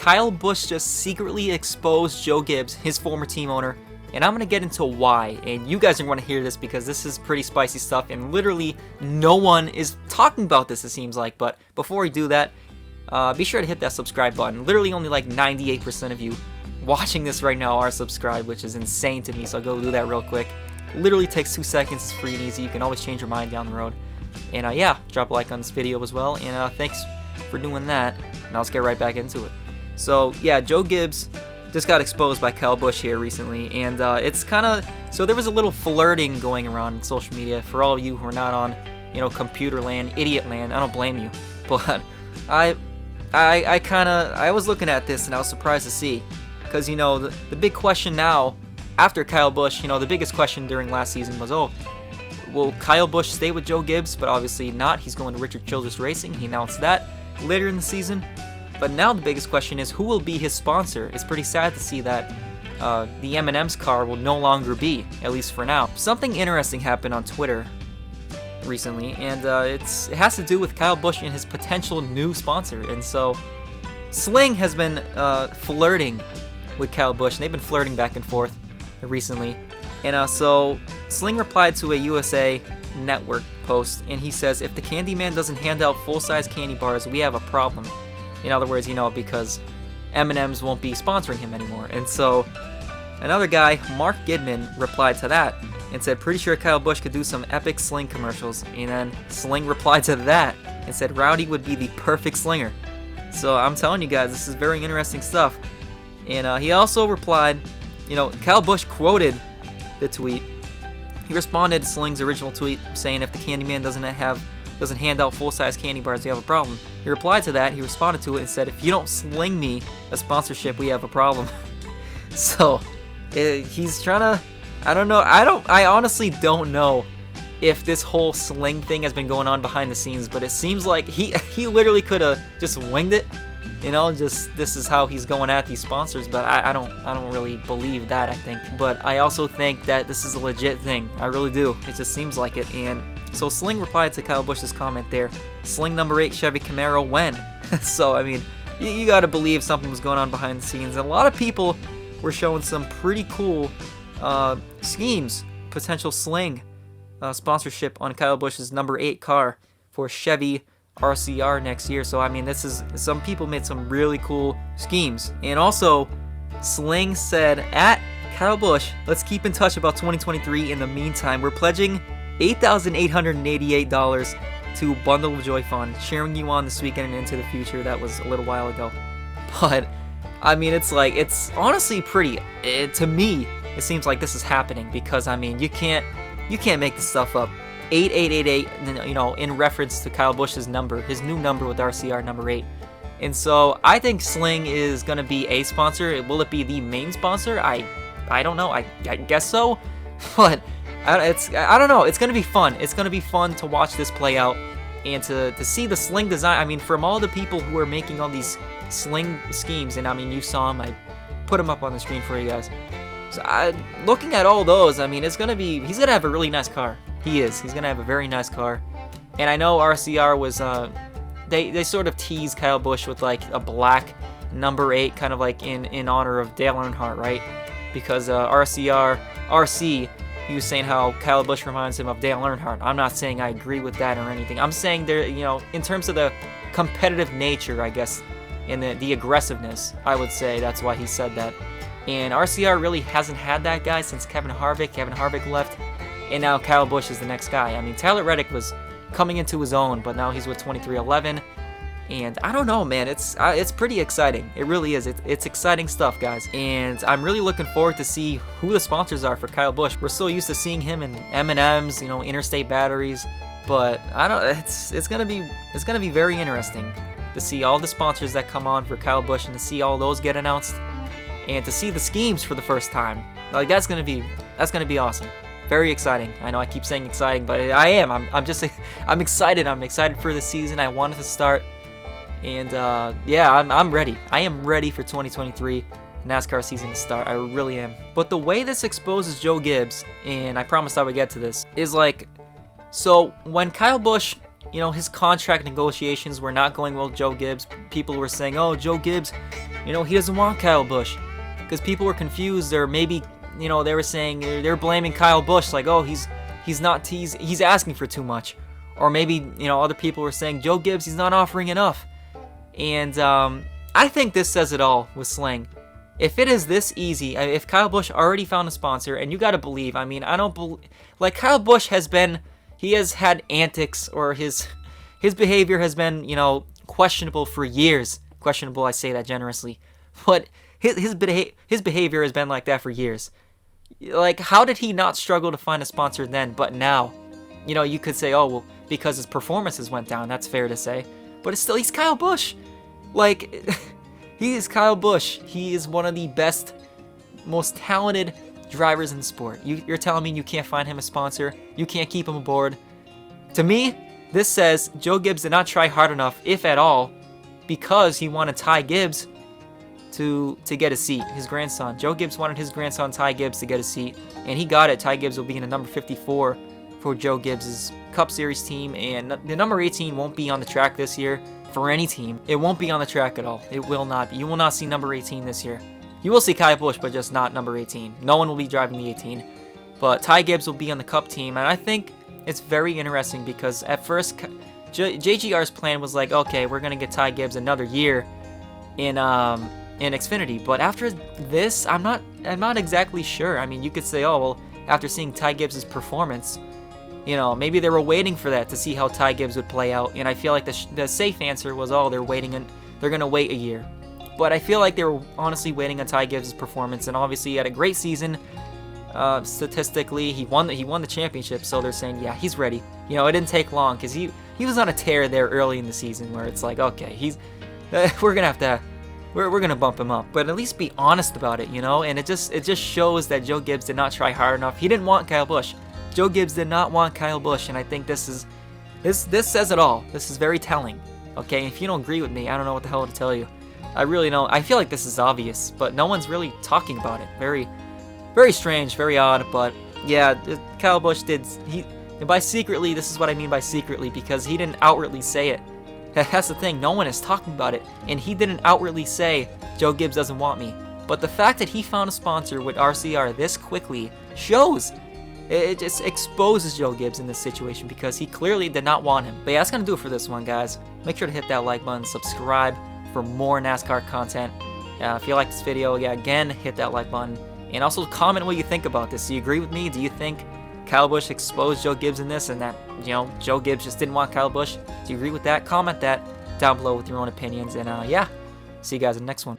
Kyle Busch just secretly exposed Joe Gibbs, his former team owner, and I'm going to get into why, and you guys are going to hear this because this is pretty spicy stuff, and literally no one is talking about this, it seems like. But before we do that, be sure to hit that subscribe button. Literally only like 98% of you watching this right now are subscribed, which is insane to me, so go do that real quick. Literally takes 2 seconds, it's free and easy, you can always change your mind down the road. And yeah, drop a like on this video as well, and thanks for doing that, and let's get right back into it. So yeah, Joe Gibbs just got exposed by Kyle Busch here recently, and it's kind of, so there was a little flirting going around on social media. For all of you who are not on, computer land, idiot land, I don't blame you, but I was looking at this and I was surprised to see, because the big question now after Kyle Busch, the biggest question during last season was, oh, will Kyle Busch stay with Joe Gibbs? But obviously not. He's going to Richard Childress Racing. He announced that later in the season. But now the biggest question is, who will be his sponsor? It's pretty sad to see that the M&M's car will no longer be, at least for now. Something interesting happened on Twitter recently, and it has to do with Kyle Busch and his potential new sponsor. And so Sling has been flirting with Kyle Busch, and they've been flirting back and forth recently. And so Sling replied to a USA Network post, and he says, if the Candyman doesn't hand out full-size candy bars, we have a problem. In other words, because M&M's won't be sponsoring him anymore. And so another guy, Mark Gidman, replied to that and said, pretty sure Kyle Busch could do some epic Sling commercials. And then Sling replied to that and said Rowdy would be the perfect slinger. So I'm telling you guys, this is very interesting stuff. And he also replied, Kyle Busch quoted the tweet. He responded to Sling's original tweet saying, if the Candyman doesn't hand out full-size candy bars, we have a problem. He replied to that, he responded to it and said, if you don't sling me a sponsorship, we have a problem. So he's trying to, I don't know, I honestly don't know if this whole Sling thing has been going on behind the scenes, but it seems like he literally could have just winged it, just this is how he's going at these sponsors. But I don't really believe that, I think. But I also think that this is a legit thing. I really do. It just seems like it. And so Sling replied to Kyle Busch's comment there, Sling number 8 Chevy Camaro when? So, I mean, you gotta believe something was going on behind the scenes. And a lot of people were showing some pretty cool schemes, potential Sling sponsorship on Kyle Busch's number 8 car for Chevy RCR next year. So, I mean, some people made some really cool schemes. And also, Sling said at Kyle Busch, let's keep in touch about 2023. In the meantime, we're pledging $8,888 to Bundle of Joy Fund, cheering you on this weekend and into the future. That was a little while ago. But, I mean, it's honestly pretty, to me, it seems like this is happening because, I mean, you can't make this stuff up. 8888, in reference to Kyle Busch's number, his new number with RCR number 8. And so, I think Sling is going to be a sponsor. Will it be the main sponsor? I don't know. I guess so. But I don't know. It's going to be fun. It's going to be fun to watch this play out and to see the Sling design. I mean, from all the people who are making all these Sling schemes, and I mean, you saw them. I put them up on the screen for you guys. So looking at all those, I mean, he's going to have a really nice car. He is. He's going to have a very nice car. And I know RCR was, they sort of teased Kyle Busch with like a black number 8, kind of like in honor of Dale Earnhardt, right? Because RC, he was saying how Kyle Busch reminds him of Dale Earnhardt. I'm not saying I agree with that or anything. I'm saying there, in terms of the competitive nature, I guess, and the aggressiveness, I would say that's why he said that. And RCR really hasn't had that guy since Kevin Harvick. Kevin Harvick left, and now Kyle Busch is the next guy. I mean, Tyler Reddick was coming into his own, but now he's with 2311. And I don't know, man. It's pretty exciting. It really is. It's exciting stuff, guys. And I'm really looking forward to see who the sponsors are for Kyle Busch. We're so used to seeing him in M&M's, Interstate Batteries, but I don't. It's gonna be very interesting to see all the sponsors that come on for Kyle Busch and to see all those get announced and to see the schemes for the first time. Like that's gonna be awesome. Very exciting. I know I keep saying exciting, but I am. I'm excited. I'm excited for the season. I want it to start. And yeah, I'm ready. I am ready for 2023 NASCAR season to start. I really am. But the way this exposes Joe Gibbs, and I promised I would get to this, is like, so when Kyle Busch, his contract negotiations were not going well with Joe Gibbs, people were saying, oh, Joe Gibbs, You know, he doesn't want Kyle Busch because people were confused, or maybe, you know, they were saying they're blaming Kyle Busch, like, oh, he's asking for too much, or maybe, you know, other people were saying Joe Gibbs, he's not offering enough. And I think this says it all with Sling. If it is this easy, if Kyle Busch already found a sponsor, and you got to believe, I mean, I don't believe, like, Kyle Busch he has had antics, or his behavior has been, you know, questionable for years. Questionable, I say that generously, but his behavior has been like that for years. Like, how did he not struggle to find a sponsor then, but now? You know, you could say, oh, well, because his performances went down. That's fair to say, but it's still, he's Kyle Busch. Like, he is Kyle Busch. He is one of the best, most talented drivers in the sport. You're telling me you can't find him a sponsor? You can't keep him aboard? To me, this says Joe Gibbs did not try hard enough, if at all, because he wanted Ty Gibbs to get a seat, his grandson. Joe Gibbs wanted his grandson Ty Gibbs to get a seat, and he got it. Ty Gibbs will be in the number 54 for Joe Gibbs' Cup Series team, and the number 18 won't be on the track this year for any team. It won't be on the track at all. It will not be. You will not see number 18 this year. You will see Kyle Busch, but just not number 18. No one will be driving the 18, but Ty Gibbs will be on the Cup team, and I think it's very interesting because at first JGR's plan was like, okay, we're gonna get Ty Gibbs another year in Xfinity, but after this, I'm not exactly sure. I mean, you could say, oh, well, after seeing Ty Gibbs' performance, you know, maybe they were waiting for that to see how Ty Gibbs would play out, and I feel like the safe answer was, oh, they're gonna wait a year. But I feel like they were honestly waiting on Ty Gibbs' performance, and obviously he had a great season. Statistically, he won the championship, so they're saying, yeah, he's ready. You know, it didn't take long because he was on a tear there early in the season where it's like, okay, we're gonna bump him up, but at least be honest about it, you know. And it just shows that Joe Gibbs did not try hard enough. He didn't want Kyle Busch. Joe Gibbs did not want Kyle Busch, and I think this says it all. This is very telling. Okay, if you don't agree with me, I don't know what the hell to tell you. I really don't. I feel like this is obvious, but no one's really talking about it. Very, very strange, very odd. But yeah, Kyle Busch and by secretly, this is what I mean by secretly, because he didn't outwardly say it. That's the thing, no one is talking about it, and he didn't outwardly say, Joe Gibbs doesn't want me. But the fact that he found a sponsor with RCR this quickly shows, it just exposes Joe Gibbs in this situation, because he clearly did not want him. But yeah, that's going to do it for this one, guys. Make sure to hit that like button, subscribe for more NASCAR content. If you like this video, yeah, again, hit that like button. And also comment what you think about this. Do you agree with me? Do you think Kyle Busch exposed Joe Gibbs in this, and that, you know, Joe Gibbs just didn't want Kyle Busch? Do you agree with that? Comment that down below with your own opinions, and yeah, see you guys in the next one.